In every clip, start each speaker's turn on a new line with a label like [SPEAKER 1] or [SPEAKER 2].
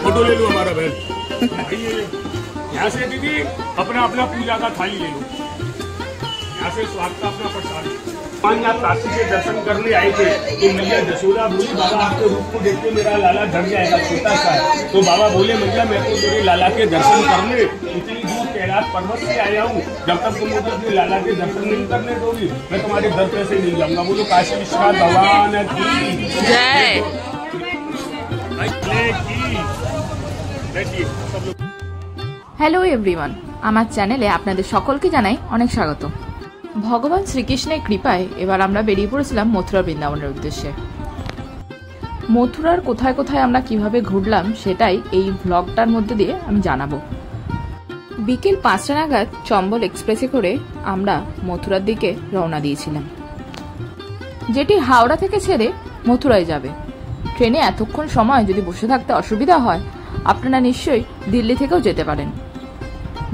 [SPEAKER 1] Photo ले लो हमारा बहन। यहाँ से दीदी अपना अपना पूजा का थाली ले लो। यहाँ से स्वागत का अपना प्रसाद। आप काशी के दर्शन करने आए थे तो मैया जसोदा बोली बाबा आपके रूप को देख के मेरा लाला डर जाएगा, छोटा सा है। तो बाबा बोले मैया मैं तो तेरे लाला के दर्शन करने इतनी दूर कैलाश पर्वत से आया हूँ, जब तक तुम मुझे अपने लाला के दर्शन नहीं करने दोगी मैं तुम्हारे दर पे से नहीं जाऊंगा। बोलो काशी विश्वनाथ भगवान की जय।
[SPEAKER 2] হ্যালো এভরিওয়ান, আমার চ্যানেলে আপনাদের সকলকে জানাই অনেক স্বাগত। ভগবান শ্রীকৃষ্ণের কৃপায় এবার আমরা বেরিয়ে পড়েছিলাম মথুরা বৃন্দাবনের উদ্দেশ্যে। মথুরার কোথায় কোথায় আমরা কিভাবে ঘুরলাম সেটাই এই ব্লগটার মধ্যে দিয়ে আমি জানাবো। বিকেল 5টা নাগাদ চম্বল এক্সপ্রেসে করে আমরা মথুরার দিকে রওনা দিয়েছিলাম, যেটি হাওড়া থেকে ছেড়ে মথুরায় যাবে। ট্রেনে এতক্ষণ সময় যদি বসে থাকতে অসুবিধা হয় আপনারা নিশ্চয়ই দিল্লি থেকেও যেতে পারেন।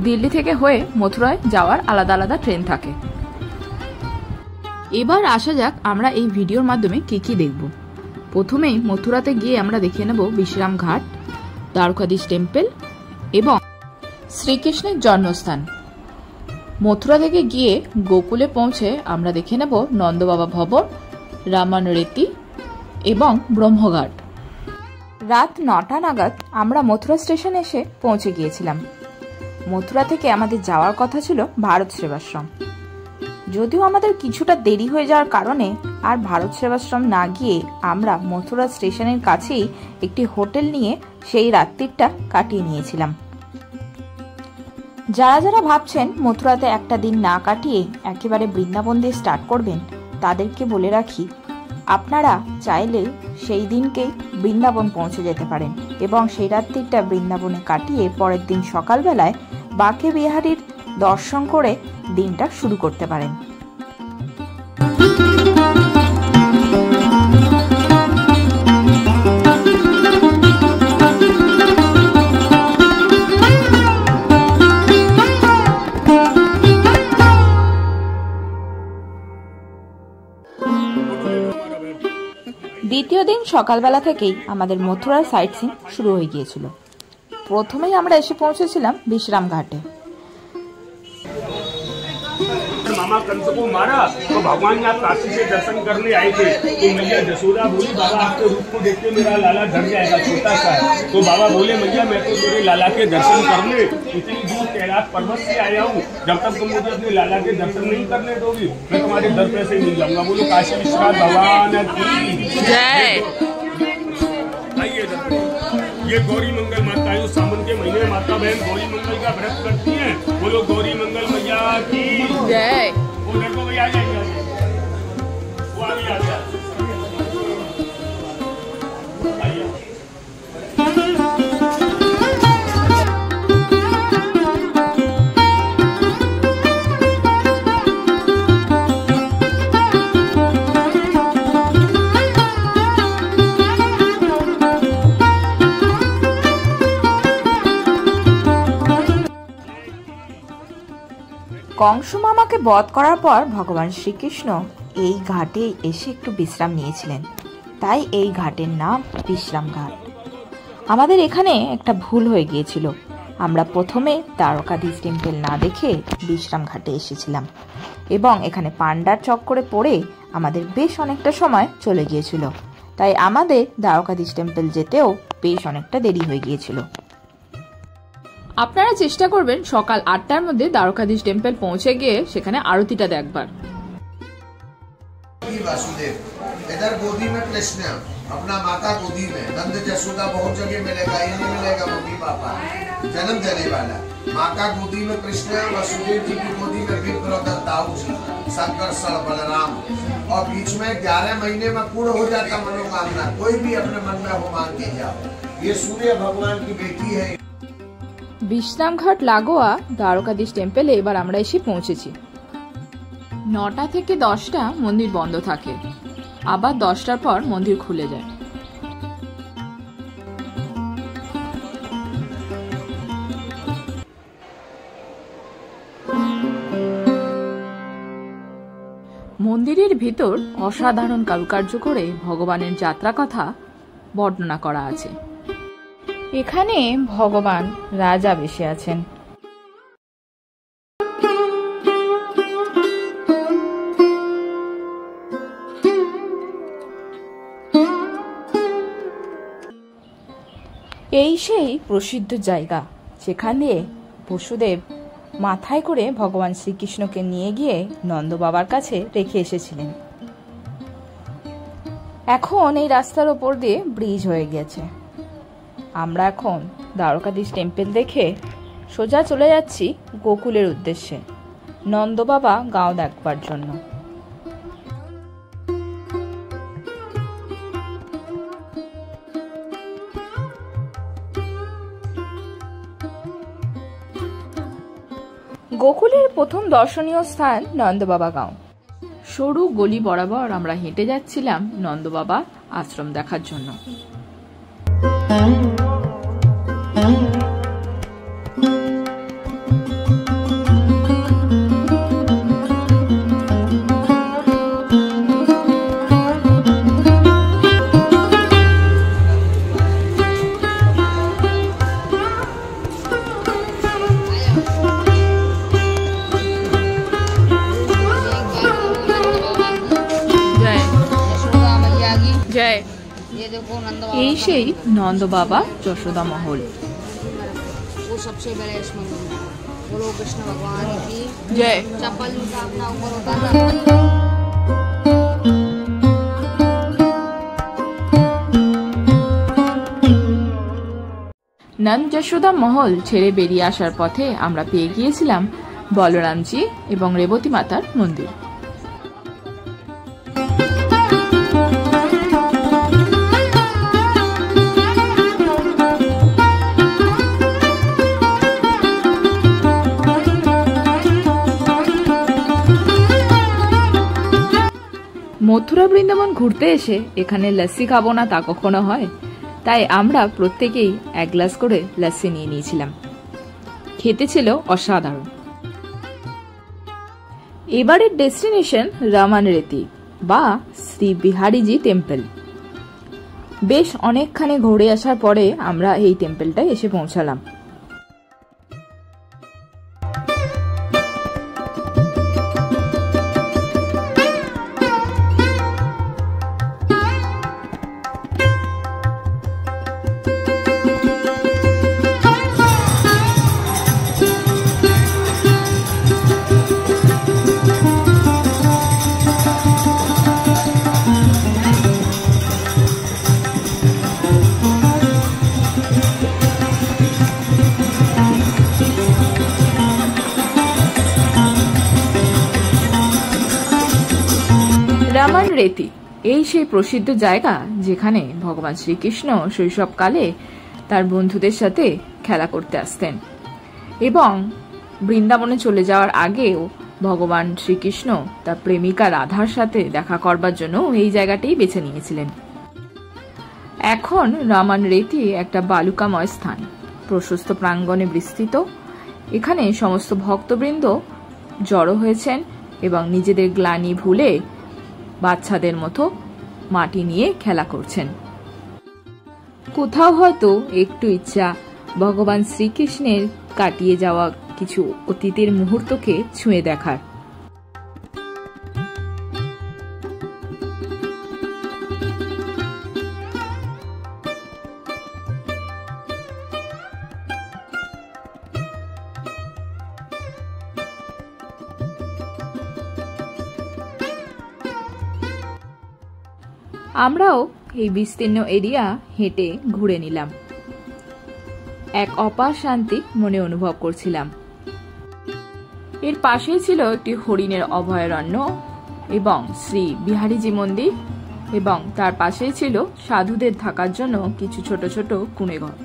[SPEAKER 2] দিল্লি থেকে হয়ে মথুরায় যাওয়ার আলাদা আলাদা ট্রেন থাকে। এবার আসা যাক আমরা এই ভিডিওর মাধ্যমে কি কি দেখব। প্রথমেই মথুরাতে গিয়ে আমরা দেখে নেব বিশ্রাম ঘাট, দ্বারকাধীশ টেম্পল এবং শ্রীকৃষ্ণের জন্মস্থান। মথুরা থেকে গিয়ে গোকুলে পৌঁছে আমরা দেখে নেব নন্দবাবা ভবন, রামায়ণ রীতি এবং ব্রহ্মঘাট। রাত 9টা নাগাদ আমরা মথুরা স্টেশনে এসে পৌঁছে গিয়েছিলাম। মথুরা থেকে আমাদের যাওয়ার কথা ছিল ভারত সেবাশ্রম। যদিও আমাদের কিছুটা দেরি হয়ে যাওয়ার কারণে আর ভারত সেবাশ্রম না গিয়ে আমরা মথুরা স্টেশনের কাছেই একটি হোটেল নিয়ে সেই রাত্রিটা কাটিয়ে নিয়েছিলাম। যারা যারা ভাবছেন মথুরাতে একটা দিন না কাটিয়ে একেবারে বৃন্দাবন দিয়ে স্টার্ট করবেন, তাদেরকে বলে রাখি আপনারা চাইলে সেই দিনকেই বৃন্দাবন পৌঁছে যেতে পারেন এবং সেই রাত্রিটা বৃন্দাবনে কাটিয়ে পরের দিন সকালবেলায় বাঁকে বিহারীর দর্শন করে দিনটা শুরু করতে পারেন। দ্বিতীয় দিন সকালবেলা থেকেই আমাদের মথুরার সাইট সিন শুরু হয়ে গিয়েছিল। প্রথমেই আমরা এসে পৌঁছেছিলাম বিশ্রাম ঘাটে।
[SPEAKER 1] मामा कंस को मारा तो भगवान आप काशी से दर्शन करने आए थे तो मैया जसोदा बोली बाबा आपके रूप को देख के मेरा लाला डर जाएगा, छोटा सा है। तो बाबा बोले मैया मैं तो तेरे लाला के दर्शन करने इतनी दूर कैलाश पर्वत से आया हूँ, जब तक तुम मुझे अपने लाला के दर्शन नहीं करने दोगी मैं तुम्हारे दर पे से नहीं जाऊंगा। बोलो काशी विश्वनाथ भगवान की जय। ये गौरी मंगल माता है, सावन के महीने माता बहन गौरी मंगल का व्रत करती हैं। बोलो गौरी मंगल मैया की
[SPEAKER 2] जय।
[SPEAKER 1] वो देखो भैया आ जाएंगे, वो आगे आ जाए।
[SPEAKER 2] কংস মামাকে বধ করার পর ভগবান শ্রীকৃষ্ণ এই ঘাটে এসে একটু বিশ্রাম নিয়েছিলেন, তাই এই ঘাটের নাম বিশ্রাম ঘাট। আমাদের এখানে একটা ভুল হয়ে গিয়েছিল, আমরা প্রথমে দ্বারকাধীশ টেম্পল না দেখে বিশ্রাম ঘাটে এসেছিলাম এবং এখানে পান্ডার চক্করে পড়ে আমাদের বেশ অনেকটা সময় চলে গিয়েছিল, তাই আমাদের দ্বারকাধীশ টেম্পল যেতেও বেশ অনেকটা দেরি হয়ে গিয়েছিল। আপনারা চেষ্টা করবেন সকাল 8টার মধ্যে দ্বারকাধীশ টেম্পল পৌঁছে গিয়ে সেখানে আরতিটা দেখবার।
[SPEAKER 3] इधर गोदी में कृष्ण अपना माता गोदी में, नंद जसोदा बहुत जगह मिलेगा, ये नहीं मिलेगा मम्मी पापा जन्म देने वाला। माँ का गोदी में कृष्ण, वसुदेव जी की गोदी में विप्र दाऊ जी, शंकर सर बलराम, और बीच में 11 महीने में पूर्ण हो जाता मनोकामना, कोई भी अपने मन में हो मांग के जाओ। ये सूर्य भगवान की बेटी है।
[SPEAKER 2] বিশ্রামঘাট লাগোয়া দ্বারকাধীশ টেম্পলে এবার আমরা এসে পৌঁছেছি। 9টা থেকে 10টা মন্দির বন্ধ থাকে, আবার 10টার পর মন্দির খুলে যায়। মন্দিরের ভিতর অসাধারণ কারুকার্য করে ভগবানের যাত্রা কথা বর্ণনা করা আছে। এখানে ভগবান রাজা বেশে আছেন। এই সেই প্রসিদ্ধ জায়গা যেখানে বসুদেব মাথায় করে ভগবান শ্রীকৃষ্ণকে নিয়ে গিয়ে নন্দ বাবার কাছে রেখে এসেছিলেন। এখন এই রাস্তার ওপর দিয়ে ব্রিজ হয়ে গেছে। আমরা এখন দ্বারকাধীশ টেম্পল দেখে সোজা চলে যাচ্ছি গোকুলের উদ্দেশ্যে, নন্দ বাবা গাঁও দেখবার জন্য। গোকুলের প্রথম দর্শনীয় স্থান নন্দবাবা গাঁও। সরু গলি বরাবর আমরা হেঁটে যাচ্ছিলাম নন্দবাবা আশ্রম দেখার জন্য। এই সেই নন্দ বাবা যশোদা মহল।
[SPEAKER 4] वो सबसे बड़े मंदिर है। बोलो कृष्ण भगवान की
[SPEAKER 2] जय।
[SPEAKER 4] चप्पल जूता अपना ऊपर उतारना।
[SPEAKER 2] নন্দ যশোদা মহল ছেড়ে বেরিয়ে আসার পথে আমরা পেয়ে গিয়েছিলাম বলরামজি এবং রেবতী মাতার মন্দির। মথুরা বৃন্দাবন ঘুরতে এসে এখানে লস্যি খাবো না তা কখনো হয়, তাই আমরা প্রত্যেকেই এক গ্লাস করে লস্যি নিয়ে নিয়েছিলাম। খেতে ছিল অসাধারণ। এবারের ডেস্টিনেশন রামান রেতি বা শ্রী বিহারীজি টেম্পল। বেশ অনেকখানি ঘুরে আসার পরে আমরা এই টেম্পলটায় এসে পৌঁছালাম। রামান রেতি এই সেই প্রসিদ্ধ জায়গা যেখানে ভগবান শ্রীকৃষ্ণ শৈশবকালে তার বন্ধুদের সাথে খেলা করতে আসতেন এবং বৃন্দাবনে চলে যাওয়ার আগেও ভগবান শ্রীকৃষ্ণ তার প্রেমিকা রাধার সাথে দেখা করবার জন্য এই জায়গাটাই বেছে নিয়েছিলেন। এখন রামান রেতি একটা বালুকাময় স্থান, প্রশস্ত প্রাঙ্গণে বিস্তৃত। এখানে সমস্ত ভক্তবৃন্দ জড়ো হয়েছেন এবং নিজেদের গ্লানি ভুলে বাচ্চাদের মতো মাটি নিয়ে খেলা করছেন। কোথাও হয়তো একটু ইচ্ছা ভগবান শ্রীকৃষ্ণের কাটিয়ে যাওয়া কিছু অতীতের মুহূর্তকে ছুঁয়ে দেখার। আমরাও এই বিস্তীর্ণ এরিয়া হেঁটে ঘুরে নিলাম। এক অপার শান্তি মনে অনুভব করছিলাম। এর পাশেই ছিল একটি হরিণের অভয়ারণ্য এবং শ্রী বিহারীজি মন্দির, এবং তার পাশেই ছিল সাধুদের থাকার জন্য কিছু ছোট ছোট কুঁড়েঘর।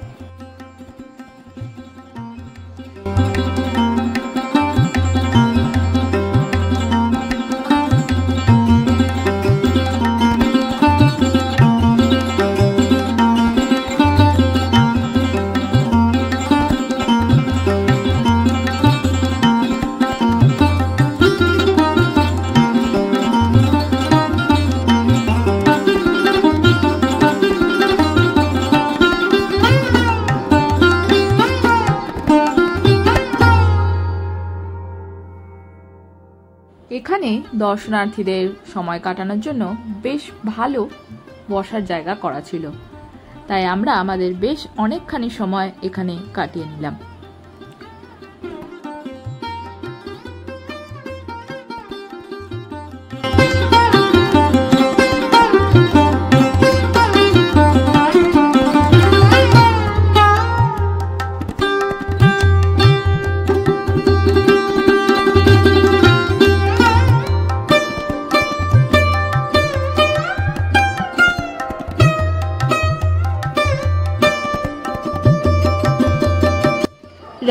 [SPEAKER 2] এখানে দর্শনার্থীদের সময় কাটানোর জন্য বেশ ভালো বসার জায়গা করা ছিল, তাই আমরা আমাদের বেশ অনেকখানি সময় এখানে কাটিয়ে নিলাম।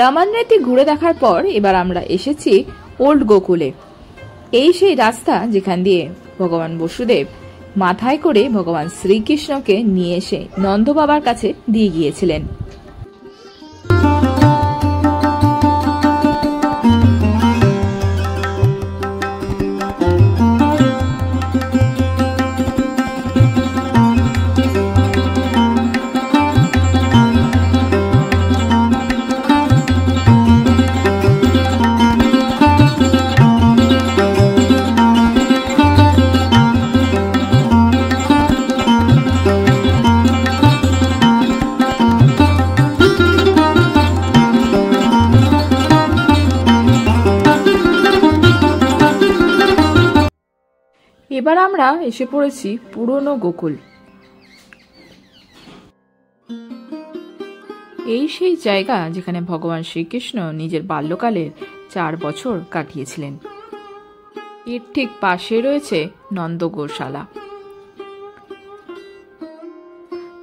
[SPEAKER 2] রামায়ণটি ঘুরে দেখার পর এবার আমরা এসেছি ওল্ড গোকুলে। এই সেই রাস্তা যেখান দিয়ে ভগবান বসুদেব মাথায় করে ভগবান শ্রীকৃষ্ণকে নিয়ে এসে নন্দ বাবার কাছে দিয়ে গিয়েছিলেন। এবার আমরা এসে পড়েছি পুরনো গোকুল। এই সেই জায়গা যেখানে ভগবান শ্রীকৃষ্ণ নিজের বাল্যকালের 4 বছর কাটিয়েছিলেন। এর ঠিক পাশে রয়েছে নন্দ গোশালা।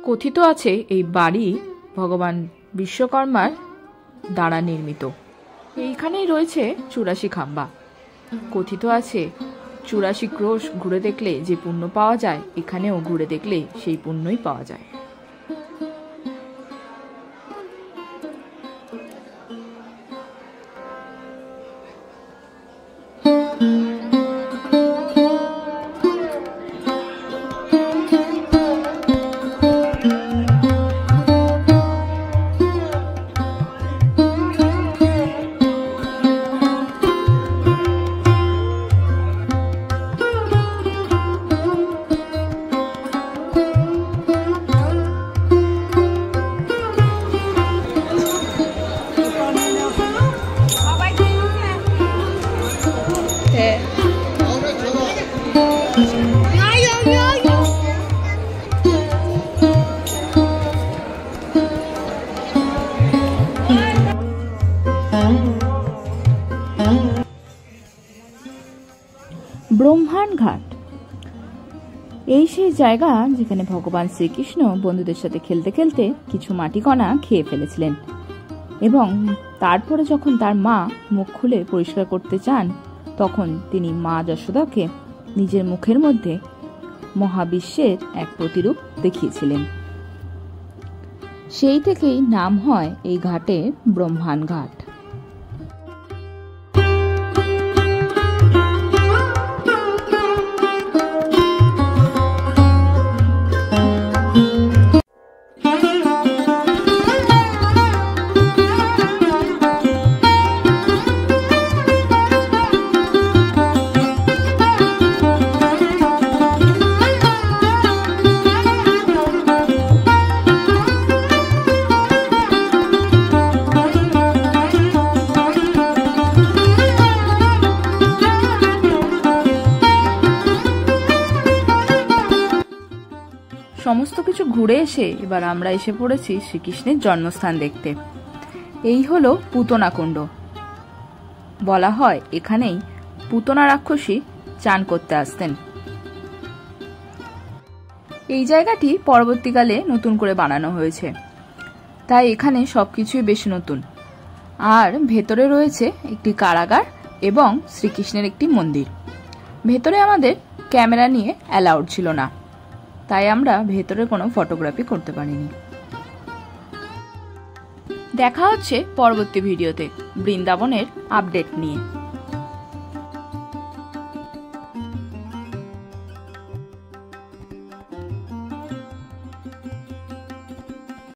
[SPEAKER 2] কথিত আছে এই বাড়ি ভগবান বিশ্বকর্মার দ্বারা নির্মিত। এইখানেই রয়েছে 84 খাম্বা। কথিত আছে 84 ক্রোশ ঘুরে দেখলে যে পুণ্য পাওয়া যায়, এখানেও ঘুরে দেখলে সেই পুণ্যই পাওয়া যায়। ব্রহ্মাণ ঘাট এই সেই জায়গা যেখানে ভগবান শ্রীকৃষ্ণ বন্ধুদের সাথে খেলতে খেলতে কিছু মাটিকণা খেয়ে ফেলেছিলেন এবং তারপরে যখন তার মা মুখ খুলে পরিষ্কার করতে চান, তখন তিনি মা যশোদাকে নিজের মুখের মধ্যে মহাবিশ্বের এক প্রতিরূপ দেখিয়েছিলেন। সেই থেকেই নাম হয় এই ঘাটের ব্রহ্মাণ ঘাট। সমস্ত কিছু ঘুরে এসে এবার আমরা এসে পড়েছি শ্রীকৃষ্ণের জন্মস্থান দেখতে। এই হলো পুতনা কুণ্ড। বলা হয় এখানেই পুতনা রাক্ষসী চান করতে আসতেন। এই জায়গাটি পরবর্তীকালে নতুন করে বানানো হয়েছে, তাই এখানে সবকিছুই বেশ নতুন। আর ভেতরে রয়েছে একটি কারাগার এবং শ্রীকৃষ্ণের একটি মন্দির। ভেতরে আমাদের ক্যামেরা নিয়ে অ্যালাউড ছিল না, তাই আমরা ভেতরে কোনো ফটোগ্রাফি করতে পারিনি। দেখা হচ্ছে পরবর্তী ভিডিওতে বৃন্দাবনের আপডেট নিয়ে।